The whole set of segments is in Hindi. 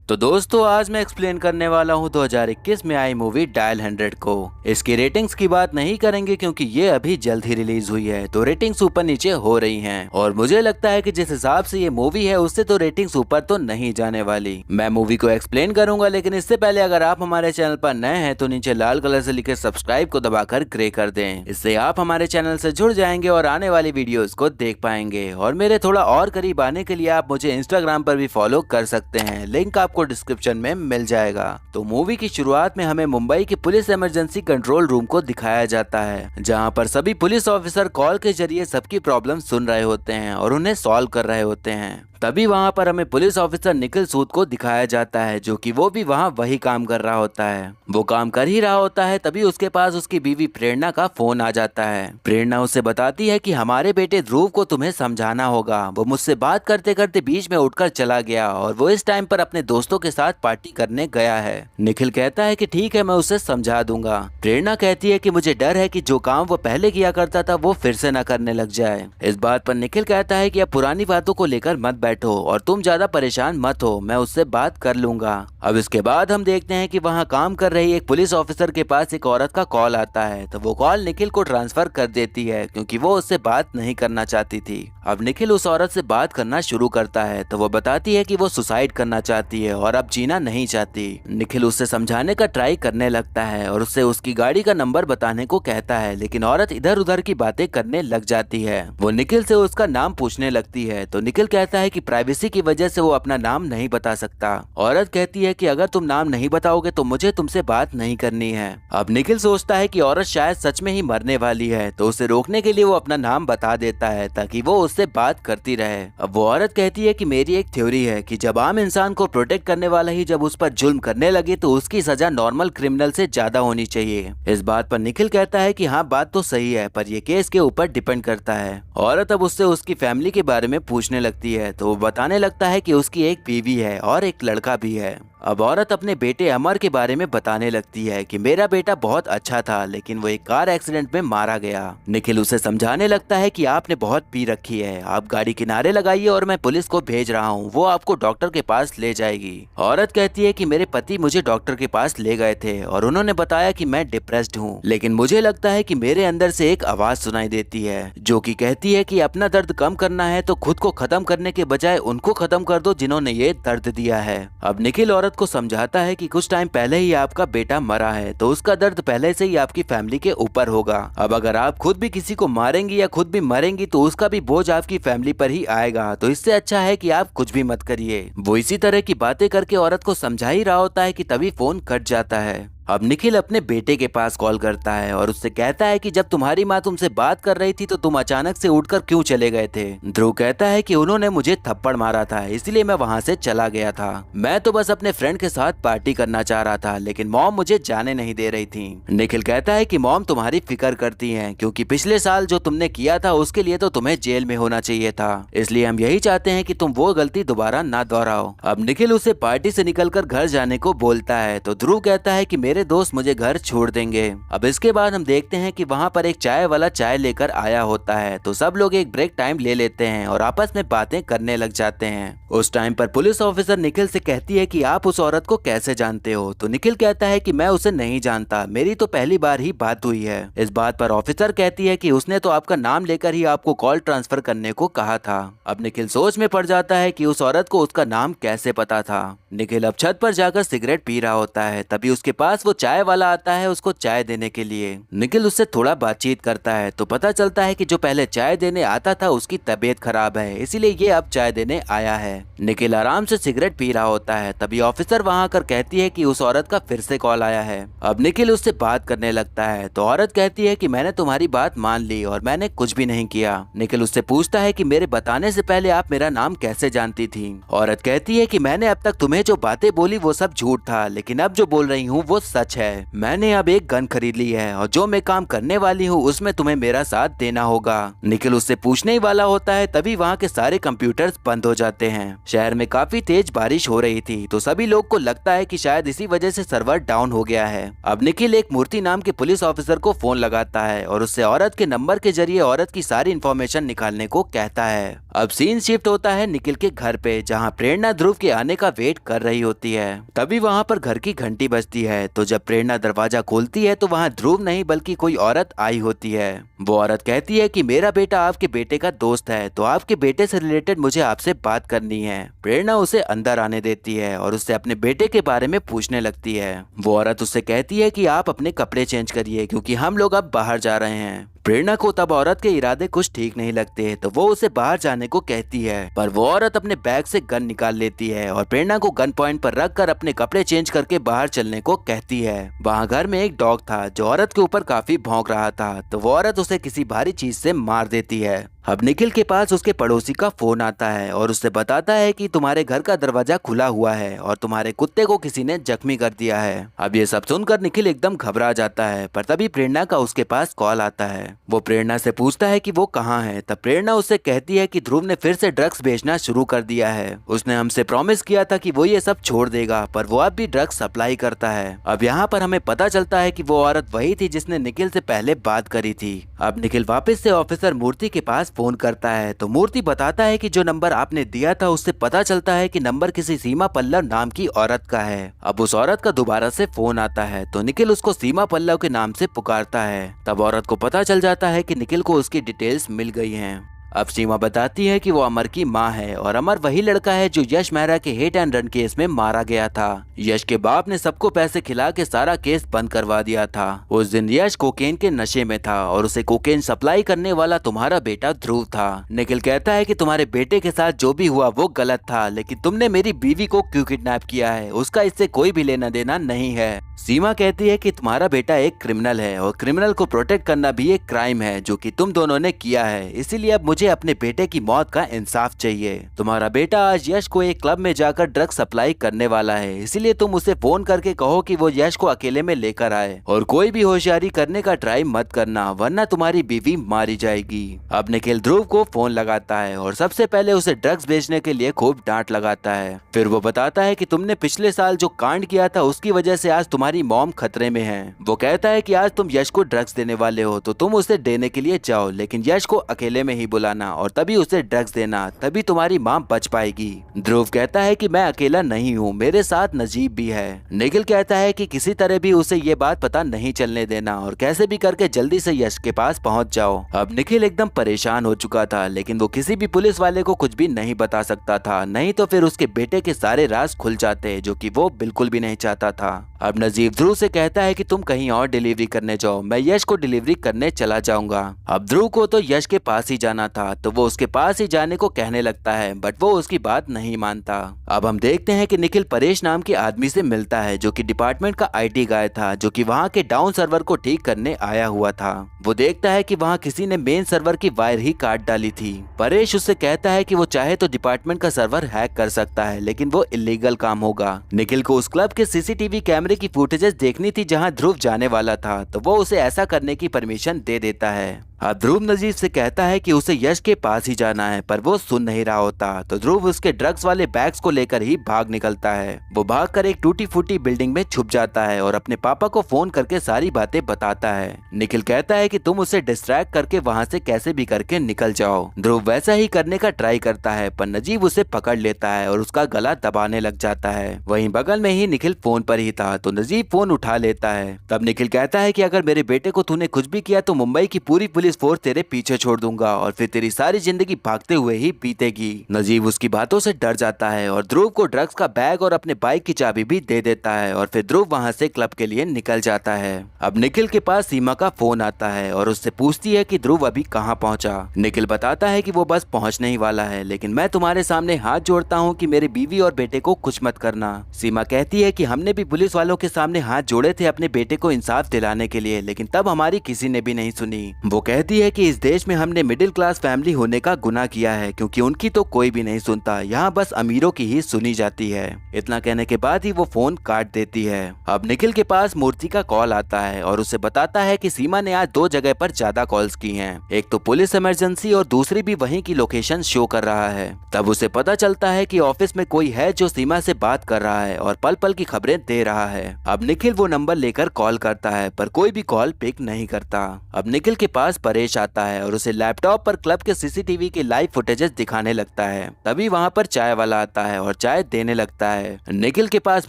तो दोस्तों आज मैं एक्सप्लेन करने वाला हूँ 2021 में आई मूवी डायल 100 को। इसकी रेटिंग्स की बात नहीं करेंगे क्योंकि ये अभी जल्द ही रिलीज हुई है, तो रेटिंग्स ऊपर नीचे हो रही हैं। और मुझे लगता है कि जिस हिसाब से ये मूवी है उससे तो रेटिंग्स ऊपर तो नहीं जाने वाली। मैं मूवी को एक्सप्लेन करूंगा, लेकिन इससे पहले अगर आप हमारे चैनल पर नए हैं तो नीचे लाल कलर से लिखे सब्सक्राइब को दबाकर ग्रे कर दें। इससे आप हमारे चैनल से जुड़ जाएंगे और आने वाली वीडियोस को देख पाएंगे। और मेरे थोड़ा और करीब आने के लिए आप मुझे इंस्टाग्राम पर भी फॉलो कर सकते हैं, लिंक आपको डिस्क्रिप्शन में मिल जाएगा। तो मूवी की शुरुआत में हमें मुंबई के पुलिस इमरजेंसी कंट्रोल रूम को दिखाया जाता है, जहां पर सभी पुलिस ऑफिसर कॉल के जरिए सबकी प्रॉब्लम सुन रहे होते हैं और उन्हें सॉल्व कर रहे होते हैं। तभी वहां पर हमें पुलिस ऑफिसर निखिल सूद को दिखाया जाता है, जो कि वो भी वहां वही काम कर रहा होता है। वो काम कर ही रहा होता है, तभी उसके पास उसकी बीवी प्रेरणा का फोन आ जाता है। प्रेरणा उसे बताती है कि हमारे बेटे ध्रुव को तुम्हें समझाना होगा। वो मुझसे बात करते करते बीच में उठकर चला गया और वो इस टाइम पर अपने दोस्तों के साथ पार्टी करने गया है। निखिल कहता है कि ठीक है, मैं उसे समझा दूंगा। प्रेरणा कहती है कि मुझे डर है कि जो काम वो पहले किया करता था वो फिर से न करने लग जाए। इस बात पर निखिल कहता है कि अब पुरानी बातों को लेकर मत बैठो और तुम ज्यादा परेशान मत हो, मैं उससे बात कर लूंगा। अब इसके बाद हम देखते हैं कि वहां काम कर रही एक पुलिस ऑफिसर के पास एक औरत का कॉल आता है, तो वो कॉल निखिल को ट्रांसफर कर देती है क्योंकि वो उससे बात नहीं करना चाहती थी। अब निखिल उस औरत से बात करना शुरू करता है, तो वो बताती है कि वो सुसाइड करना चाहती है और अब जीना नहीं चाहती। निखिल उससे समझाने का ट्राई करने लगता है और उससे उसकी गाड़ी का नंबर बताने को कहता है, लेकिन औरत इधर उधर की बातें करने लग जाती है। वो निखिल से उसका नाम पूछने लगती है, तो निखिल कहता है कि प्राइवेसी की वजह से वो अपना नाम नहीं बता सकता। औरत कहती है कि अगर तुम नाम नहीं बताओगे तो मुझे तुमसे बात नहीं करनी है। अब निखिल सोचता है कि औरत शायद सच में ही मरने वाली है, तो उसे रोकने के लिए वो अपना नाम बता देता है ताकि वो उससे बात करती रहे। अब वो औरत कहती है कि मेरी एक थ्योरी है कि जब आम इंसान को प्रोटेक्ट करने वाला ही जब उस पर जुल्म करने लगे तो उसकी सजा नॉर्मल क्रिमिनल से ज्यादा होनी चाहिए। इस बात पर निखिल कहता है कि हाँ, बात तो सही है, पर ये केस के ऊपर डिपेंड करता है। औरत अब उससे उसकी फैमिली के बारे में पूछने लगती है, तो वो बताने लगता है कि उसकी एक बीवी है और एक लड़का भी है। अब औरत अपने बेटे अमर के बारे में बताने लगती है कि मेरा बेटा बहुत अच्छा था, लेकिन वो एक कार एक्सीडेंट में मारा गया। निखिल उसे समझाने लगता है कि आपने बहुत पी रखी है, आप गाड़ी किनारे लगाइए और मैं पुलिस को भेज रहा हूँ, वो आपको डॉक्टर के पास ले जाएगी। औरत कहती है कि मेरे पति मुझे डॉक्टर के पास ले गए थे और उन्होंने बताया कि मैं डिप्रेस्ड हूँ, लेकिन मुझे लगता है कि मेरे अंदर से एक आवाज सुनाई देती है जो कि कहती है कि अपना दर्द कम करना है तो खुद को खत्म करने के बजाय उनको खत्म कर दो जिन्होंने ये दर्द दिया है। अब निखिल औरत को समझाता है कि कुछ टाइम पहले ही आपका बेटा मरा है, तो उसका दर्द पहले से ही आपकी फैमिली के ऊपर होगा। अब अगर आप खुद भी किसी को मारेंगी या खुद भी मरेंगी तो उसका भी बोझ आपकी फैमिली पर ही आएगा, तो इससे अच्छा है कि आप कुछ भी मत करिए। वो इसी तरह की बातें करके औरत को समझा ही रहा होता है कि तभी फोन कट जाता है। अब निखिल अपने बेटे के पास कॉल करता है और उससे कहता है कि जब तुम्हारी माँ तुमसे बात कर रही थी तो तुम अचानक से उठकर क्यों चले गए थे। ध्रुव कहता है कि उन्होंने मुझे थप्पड़ मारा था, इसलिए मैं वहाँ से चला गया था। मैं तो बस अपने फ्रेंड के साथ पार्टी करना चाह रहा था, लेकिन मॉम मुझे जाने नहीं दे रही थी। निखिल कहता है कि मॉम तुम्हारी फिक्र करती है, क्योंकि पिछले साल जो तुमने किया था उसके लिए तो तुम्हें जेल में होना चाहिए था, इसलिए हम यही चाहते हैं कि तुम वो गलती दोबारा ना दोहराओ। अब निखिल उसे पार्टी से निकलकर घर जाने को बोलता है, तो ध्रुव कहता है कि मेरे दोस्त मुझे घर छोड़ देंगे। अब इसके बाद हम देखते हैं कि वहाँ पर एक चाय वाला चाय लेकर आया होता है, तो सब लोग एक ब्रेक टाइम ले लेते हैं और आपस में बातें करने लग जाते हैं। उस टाइम पर पुलिस ऑफिसर निखिल से कहती है कि आप उस औरत को कैसे जानते हो, तो निखिल कहता है कि मैं उसे नहीं जानता, मेरी तो पहली बार ही बात हुई है। इस बात पर ऑफिसर कहती है कि उसने तो आपका नाम लेकर ही आपको कॉल ट्रांसफर करने को कहा था। अब निखिल सोच में पड़ जाता है कि उस औरत को उसका नाम कैसे पता था। निखिल अब छत पर जाकर सिगरेट पी रहा होता है, तभी उसके पास वो चाय वाला आता है उसको चाय देने के लिए। निखिल उससे थोड़ा बातचीत करता है, तो पता चलता है कि जो पहले चाय देने आता था उसकी तबीयत खराब है, इसीलिए ये अब चाय देने आया है। निखिल आराम से सिगरेट पी रहा होता है, तभी ऑफिसर वहां आकर कहती है कि उस औरत का फिर से कॉल आया है। अब निखिल उससे बात करने लगता है, तो औरत कहती है कि मैंने तुम्हारी बात मान ली और मैंने कुछ भी नहीं किया। निखिल उससे पूछता है कि मेरे बताने से पहले आप मेरा नाम कैसे जानती थी। औरत कहती है कि मैंने अब तक तुम्हें जो बातें बोली वो सब झूठ था, लेकिन अब जो बोल रही हूँ वो सच है। मैंने अब एक गन खरीद ली है और जो मैं काम करने वाली हूँ उसमें तुम्हें मेरा साथ देना होगा। निखिल उससे पूछने ही वाला होता है, तभी वहाँ के सारे कंप्यूटर्स बंद हो जाते हैं। शहर में काफी तेज बारिश हो रही थी तो सभी लोग को लगता है कि शायद इसी वजह से सर्वर डाउन हो गया है। अब निखिल एक मूर्ति नाम के पुलिस ऑफिसर को फोन लगाता है और उससे औरत के नंबर के जरिए औरत की सारी इन्फॉर्मेशन निकालने को कहता है। अब सीन शिफ्ट होता है निखिल के घर पे, जहाँ प्रेरणा ध्रुव के आने का वेट कर रही होती है। तभी वहाँ पर घर की घंटी बजती है तो जब प्रेरणा दरवाजा खोलती है तो वहाँ ध्रुव नहीं बल्कि कोई औरत आई होती है। वो औरत कहती है कि मेरा बेटा आपके बेटे का दोस्त है तो आपके बेटे से रिलेटेड मुझे आपसे बात करनी है। प्रेरणा उसे अंदर आने देती है और उससे अपने बेटे के बारे में पूछने लगती है। वो औरत उससे कहती है कि आप अपने कपड़े चेंज करिए क्योंकि हम लोग अब बाहर जा रहे हैं। प्रेरणा को तब औरत के इरादे कुछ ठीक नहीं लगते तो वो उसे बाहर जाने को कहती है, पर वो औरत अपने बैग से गन निकाल लेती है और प्रेरणा को गन पॉइंट पर रखकर अपने कपड़े चेंज करके बाहर चलने को कहती है। वहाँ घर में एक डॉग था जो औरत के ऊपर काफी भौंक रहा था तो वो औरत उसे किसी भारी चीज से मार देती है। अब निखिल के पास उसके पड़ोसी का फोन आता है और उससे बताता है कि तुम्हारे घर का दरवाजा खुला हुआ है और तुम्हारे कुत्ते को किसी ने जख्मी कर दिया है। अब ये सब सुनकर निखिल एकदम घबरा जाता है, पर तभी प्रेरणा का उसके पास कॉल आता है। वो प्रेरणा से पूछता है कि वो कहाँ है। तब प्रेरणा उससे कहती है कि ध्रुव ने फिर से ड्रग्स बेचना शुरू कर दिया है। उसने हमसे प्रॉमिस किया था कि वो ये सब छोड़ देगा, पर वो अब भी ड्रग्स सप्लाई करता है। अब यहाँ पर हमें पता चलता है कि वो औरत वही थी जिसने निखिल से पहले बात करी थी। अब निखिल वापस से ऑफिसर मूर्ति के पास फोन करता है तो मूर्ति बताता है कि जो नंबर आपने दिया था उससे पता चलता है कि नंबर किसी सीमा पल्लव नाम की औरत का है। अब उस औरत का दोबारा से फोन आता है तो निखिल उसको सीमा पल्लव के नाम से पुकारता है। तब औरत को पता चल जाता है कि निखिल को उसकी डिटेल्स मिल गई हैं। अब सीमा बताती है कि वो अमर की माँ है और अमर वही लड़का है जो यश मेहरा के हिट एंड रन केस में मारा गया था। यश के बाप ने सबको पैसे खिला के सारा केस बंद करवा दिया था। उस दिन यश कोकेन के नशे में था और उसे कोकेन सप्लाई करने वाला तुम्हारा बेटा ध्रुव था। निखिल कहता है कि तुम्हारे बेटे के साथ जो भी हुआ वो गलत था, लेकिन तुमने मेरी बीवी को क्यों किडनैप किया है उसका इससे कोई भी लेना देना नहीं है। सीमा कहती है कि तुम्हारा बेटा एक क्रिमिनल है और क्रिमिनल को प्रोटेक्ट करना भी एक क्राइम है जो कि तुम दोनों ने किया है, इसीलिए अब मुझे अपने बेटे की मौत का इंसाफ चाहिए। तुम्हारा बेटा आज यश को एक क्लब में जाकर ड्रग सप्लाई करने वाला है, इसीलिए तुम उसे फोन करके कहो कि वो यश को अकेले में लेकर आए और कोई भी होशियारी करने का ट्राई मत करना वरना तुम्हारी बीवी मारी जाएगी। अब निखिल ध्रुव को फोन लगाता है और सबसे पहले उसे ड्रग्स बेचने के लिए खूब डांट लगाता है। फिर वो बताता है कि तुमने पिछले साल जो कांड किया था उसकी वजह से आज तुम्हारी मॉम खतरे में है। वो कहता है कि आज तुम यश को ड्रग्स देने वाले हो तो तुम उसे देने के लिए जाओ, लेकिन यश को अकेले में ही बुलाना और तभी उसे ड्रग्स देना, तभी तुम्हारी माँ बच पाएगी। ध्रुव कहता है कि मैं अकेला नहीं हूँ, मेरे साथ नजीब भी है। निखिल कहता है कि किसी तरह भी उसे ये बात पता नहीं चलने देना और कैसे भी करके जल्दी से यश के पास पहुँच जाओ। अब निखिल एकदम परेशान हो चुका था, लेकिन वो किसी भी पुलिस वाले को कुछ भी नहीं बता सकता था, नहीं तो फिर उसके बेटे के सारे राज खुल जाते जो कि वो बिल्कुल भी नहीं चाहता था। अब नजीब ध्रुव से कहता है कि तुम कहीं और डिलीवरी करने जाओ, मैं यश को डिलीवरी करने चला जाऊंगा। अब ध्रुव को तो यश के पास ही जाना था तो वो उसके पास ही जाने को कहने लगता है, बट वो उसकी बात नहीं मानता। अब हम देखते हैं कि निखिल परेश नाम के आदमी से मिलता है जो कि डिपार्टमेंट का आईटी गाय था, जो कि वहाँ के डाउन सर्वर को ठीक करने आया हुआ था। वो देखता है कि वहाँ किसी ने मेन सर्वर की वायर ही काट डाली थी। परेश उससे कहता है कि वो चाहे तो डिपार्टमेंट का सर्वर हैक कर सकता है, लेकिन वो इलीगल काम होगा। निखिल को उस क्लब के सीसीटीवी कैमरे की फुटेजेस देखनी थी जहां ध्रुव जाने वाला था, तो वो उसे ऐसा करने की परमिशन दे देता है। अब ध्रुव नजीब से कहता है कि उसे यश के पास ही जाना है, पर वो सुन नहीं रहा होता तो ध्रुव उसके ड्रग्स वाले बैग्स को लेकर ही भाग निकलता है। वो भागकर एक टूटी फूटी बिल्डिंग में छुप जाता है और अपने पापा को फोन करके सारी बातें बताता है। निखिल कहता है कि तुम उसे डिस्ट्रैक्ट करके वहाँ से कैसे भी करके निकल जाओ। ध्रुव वैसा ही करने का ट्राई करता है, पर नजीब उसे पकड़ लेता है और उसका गला दबाने लग जाता है। वहीं बगल में ही निखिल फोन पर ही था तो नजीब फोन उठा लेता है। तब निखिल कहता है कि अगर मेरे बेटे को तूने कुछ भी किया तो मुंबई की पूरी पुलिस फोर्स तेरे पीछे छोड़ दूंगा और फिर तेरी सारी जिंदगी भागते हुए ही बीतेगी। नजीब उसकी बातों से डर जाता है और ध्रुव को ड्रग्स का बैग और अपने बाइक की चाबी भी दे देता है और फिर ध्रुव वहां से क्लब के लिए निकल जाता है। अब निखिल के पास सीमा का फोन आता है और उससे पूछती है कि ध्रुव अभी कहाँ पहुंचा। निखिल बताता है कि वो बस पहुंचने ही वाला है, लेकिन मैं तुम्हारे सामने हाथ जोड़ता हूँ कि मेरी बीवी और बेटे को कुछ मत करना। सीमा कहती है कि हमने भी पुलिस वालों के सामने हाथ जोड़े थे अपने बेटे को इंसाफ दिलाने के लिए, लेकिन तब हमारी किसी ने भी नहीं सुनी। वो कहती कहती है कि इस देश में हमने मिडिल क्लास फैमिली होने का गुनाह किया है, क्योंकि उनकी तो कोई भी नहीं सुनता, यहाँ बस अमीरों की ही सुनी जाती है। इतना कहने के बाद ही वो फोन काट देती है। अब निखिल के पास मूर्ति का कॉल आता है और उसे बताता है कि सीमा ने आज 2 जगह पर ज्यादा कॉल्स की हैं। एक तो पुलिस इमरजेंसी और दूसरी भी वहीं की लोकेशन शो कर रहा है। तब उसे पता चलता है कि ऑफिस में कोई है जो सीमा से बात कर रहा है और पल पल की खबरें दे रहा है। अब निखिल वो नंबर लेकर कॉल करता है पर कोई भी कॉल पिक नहीं करता। अब निखिल के पास परेश आता है और उसे लैपटॉप पर क्लब के सीसीटीवी के लाइव फुटेजेस दिखाने लगता है। तभी वहाँ पर चाय वाला आता है और चाय देने लगता है। निखिल के पास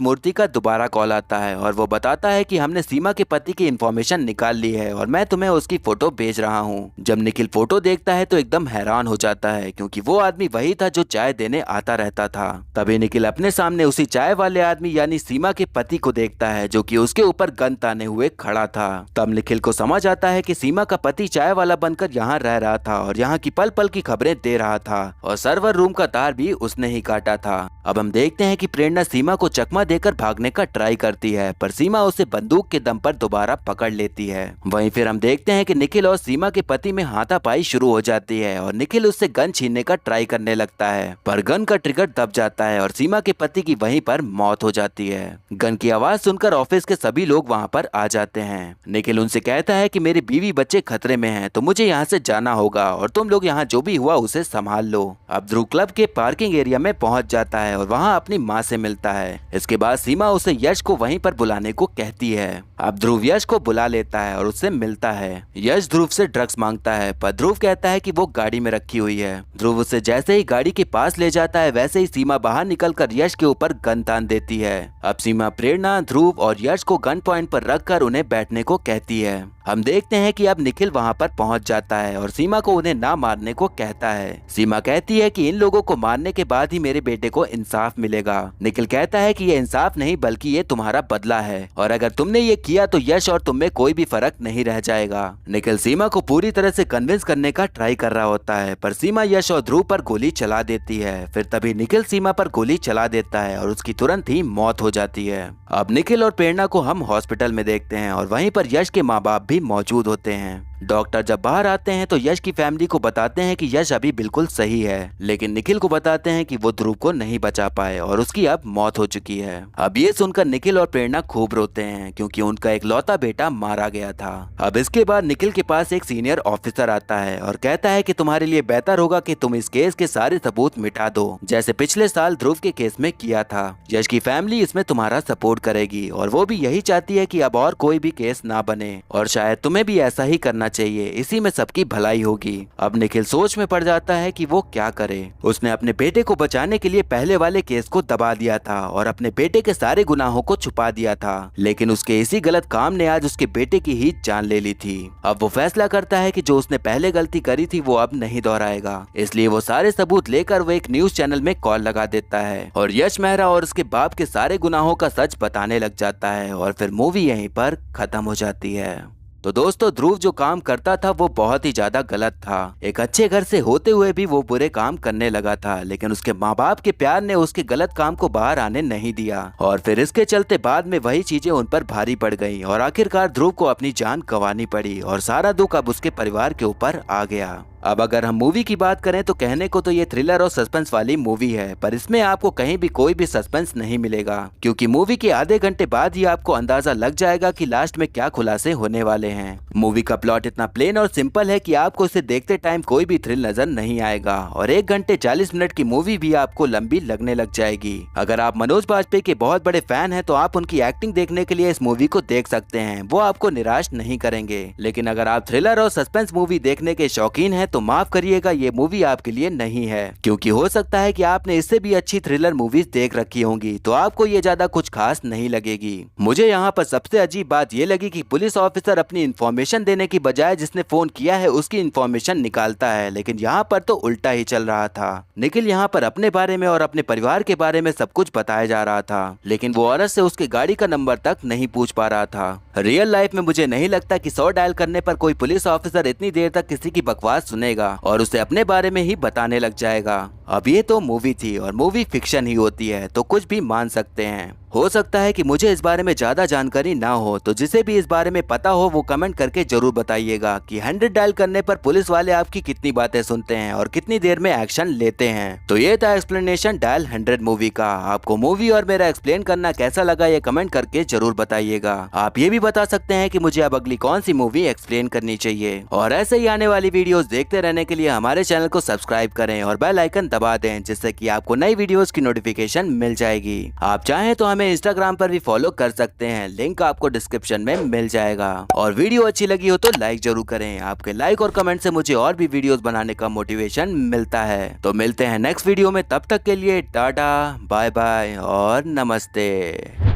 मूर्ति का दोबारा कॉल आता है और वो बताता है कि हमने सीमा के पति की इंफॉर्मेशन निकाल ली है और मैं तुम्हें उसकी फोटो भेज रहा हूँ। जब निखिल फोटो देखता है तो एकदम हैरान हो जाता है, क्योंकि वो आदमी वही था जो चाय देने आता रहता था। तभी निखिल अपने सामने उसी चाय वाले आदमी यानी सीमा के पति को देखता है, जो कि उसके ऊपर गन ताने हुए खड़ा था। तब निखिल को समझ आता है कि सीमा का पति चाय वाला बनकर यहाँ रह रहा था और यहाँ की पल पल की खबरें दे रहा था और सर्वर रूम का तार भी उसने ही काटा था। अब हम देखते हैं कि प्रेरणा सीमा को चकमा देकर भागने का ट्राई करती है, पर सीमा उसे बंदूक के दम पर दोबारा पकड़ लेती है। वहीं फिर हम देखते हैं कि निखिल और सीमा के पति में हाथापाई शुरू हो जाती है और निखिल उससे गन छीनने का ट्राई करने लगता है, पर गन का ट्रिगर दब जाता है और सीमा के पति की वहीं पर मौत हो जाती है। गन की आवाज सुनकर ऑफिस के सभी लोग वहाँ पर आ जाते हैं। निखिल उनसे कहता है कि मेरी बीवी बच्चे खतरे में हैं, तो मुझे यहाँ से जाना होगा और तुम लोग यहाँ जो भी हुआ उसे संभाल लो। अब ध्रुव क्लब के पार्किंग एरिया में पहुंच जाता है और वहाँ अपनी माँ से मिलता है। इसके बाद सीमा उसे यश को वहीं पर बुलाने को कहती है। अब ध्रुव यश को बुला लेता है और उससे मिलता है। यश ध्रुव से ड्रग्स मांगता है, पर ध्रुव कहता है कि वो गाड़ी में रखी हुई है। ध्रुव उसे जैसे ही गाड़ी के पास ले जाता है वैसे ही सीमा बाहर निकलकर यश के ऊपर गन तान देती है। अब सीमा प्रेरणा, ध्रुव और यश को गन पॉइंट पर रखकर उन्हें बैठने को कहती है। हम देखते हैं कि अब निखिल वहां पर पहुंच जाता है और सीमा को उन्हें ना मारने को कहता है। सीमा कहती है कि इन लोगों को मारने के बाद ही मेरे बेटे को इंसाफ मिलेगा। निखिल कहता है कि ये इंसाफ नहीं बल्कि ये तुम्हारा बदला है और अगर तुमने ये किया तो यश और तुम में कोई भी फर्क नहीं रह जाएगा। निखिल सीमा को पूरी तरह से कन्विंस करने का ट्राई कर रहा होता है, पर सीमा यश और ध्रुव पर गोली चला देती है। फिर तभी निखिल सीमा पर गोली चला देता है और उसकी तुरंत ही मौत हो जाती है। अब निखिल और प्रेरणा को हम हॉस्पिटल में देखते हैं और वहीं पर यश के माँ बाप भी मौजूद होते हैं। डॉक्टर जब बाहर आते हैं तो यश की फैमिली को बताते हैं कि यश अभी बिल्कुल सही है, लेकिन निखिल को बताते हैं कि वो ध्रुव को नहीं बचा पाए और उसकी अब मौत हो चुकी है। अब ये सुनकर निखिल और प्रेरणा खूब रोते हैं, क्योंकि उनका एक लौता बेटा मारा गया था। अब इसके बाद निखिल के पास एक सीनियर ऑफिसर आता है और कहता है कि तुम्हारे लिए बेहतर होगा कि तुम इस केस के सारे सबूत मिटा दो, जैसे पिछले साल ध्रुव के केस में किया था। यश की फैमिली इसमें तुम्हारा सपोर्ट करेगी और वो भी यही चाहती है कि अब और कोई भी केस ना बने और शायद तुम्हें भी ऐसा ही करना चाहिए, इसी में सबकी भलाई होगी। अब निखिल सोच में पड़ जाता है कि वो क्या करे। उसने अपने बेटे को बचाने के लिए पहले वाले केस को दबा दिया था और अपने बेटे के सारे गुनाहों को छुपा दिया था, लेकिन उसके इसी गलत काम ने आज उसके बेटे की ही जान ले ली थी। अब वो फैसला करता है कि जो उसने पहले गलती करी थी वो अब नहीं दोहराएगा, इसलिए वो सारे सबूत लेकर वो एक न्यूज चैनल में कॉल लगा देता है और यश मेहरा और उसके बाप के सारे गुनाहों का सच बताने लग जाता है और फिर मूवी यहीं पर खत्म हो जाती है। तो दोस्तों, ध्रुव जो काम करता था वो बहुत ही ज्यादा गलत था। एक अच्छे घर से होते हुए भी वो बुरे काम करने लगा था, लेकिन उसके माँ बाप के प्यार ने उसके गलत काम को बाहर आने नहीं दिया और फिर इसके चलते बाद में वही चीजें उन पर भारी पड़ गई और आखिरकार ध्रुव को अपनी जान गंवानी पड़ी और सारा दुख अब उसके परिवार के ऊपर आ गया। अब अगर हम मूवी की बात करें तो कहने को तो ये थ्रिलर और सस्पेंस वाली मूवी है, पर इसमें आपको कहीं भी कोई भी सस्पेंस नहीं मिलेगा, क्योंकि मूवी के आधे घंटे बाद ही आपको अंदाजा लग जाएगा कि लास्ट में क्या खुलासे होने वाले हैं। मूवी का प्लॉट इतना प्लेन और सिंपल है कि आपको इसे देखते टाइम कोई भी थ्रिल नजर नहीं आएगा और 1 घंटे 40 मिनट की मूवी भी आपको लंबी लगने लग जाएगी। अगर आप मनोज बाजपेयी के बहुत बड़े फैन हैं तो आप उनकी एक्टिंग देखने के लिए इस मूवी को देख सकते हैं, वो आपको निराश नहीं करेंगे। लेकिन अगर आप थ्रिलर और सस्पेंस मूवी देखने के शौकीन हैं तो माफ करिएगा, ये मूवी आपके लिए नहीं है, क्योंकि हो सकता है कि आपने इससे भी अच्छी थ्रिलर मूवीज देख रखी होंगी तो आपको ये ज्यादा कुछ खास नहीं लगेगी। मुझे यहाँ पर सबसे अजीब बात ये लगी कि पुलिस ऑफिसर अपनी इन्फॉर्मेशन देने की बजाय जिसने फोन किया है उसकी इन्फॉर्मेशन निकालता है, लेकिन यहाँ पर तो उल्टा ही चल रहा था। निखिल यहाँ पर अपने बारे में और अपने परिवार के बारे में सब कुछ बताया जा रहा था, लेकिन वो औरत से उसके गाड़ी का नंबर तक नहीं पूछ पा रहा था। रियल लाइफ में मुझे नहीं लगता कि 100 डायल करने पर कोई पुलिस ऑफिसर इतनी देर तक किसी की बकवास सुनेगा और उसे अपने बारे में ही बताने लग जाएगा। अब ये तो मूवी थी और मूवी फिक्शन ही होती है तो कुछ भी मान सकते हैं। हो सकता है कि मुझे इस बारे में ज्यादा जानकारी ना हो, तो जिसे भी इस बारे में पता हो वो कमेंट करके जरूर बताइएगा कि 100 डायल करने पर पुलिस वाले आपकी कितनी बातें सुनते हैं और कितनी देर में एक्शन लेते हैं। तो ये था एक्सप्लेनेशन डायल 100 मूवी का। आपको मूवी और मेरा एक्सप्लेन करना कैसा लगा ये कमेंट करके जरूर बताइएगा। आप ये भी बता सकते हैं कि मुझे अब अगली कौन सी मूवी एक्सप्लेन करनी चाहिए। और ऐसे ही आने वाली वीडियोस देखते रहने के लिए हमारे चैनल को सब्सक्राइब करें और बेल आइकन दबा दें, जिससे कि आपको नई वीडियोस की नोटिफिकेशन मिल जाएगी। आप चाहें तो हमें इंस्टाग्राम पर भी फॉलो कर सकते हैं, लिंक आपको डिस्क्रिप्शन में मिल जाएगा। और वीडियो अच्छी लगी हो तो लाइक जरूर करें। आपके लाइक और कमेंट से मुझे और भी वीडियोस बनाने का मोटिवेशन मिलता है। तो मिलते हैं नेक्स्ट वीडियो में, तब तक के लिए टाटा बाय बाय और नमस्ते।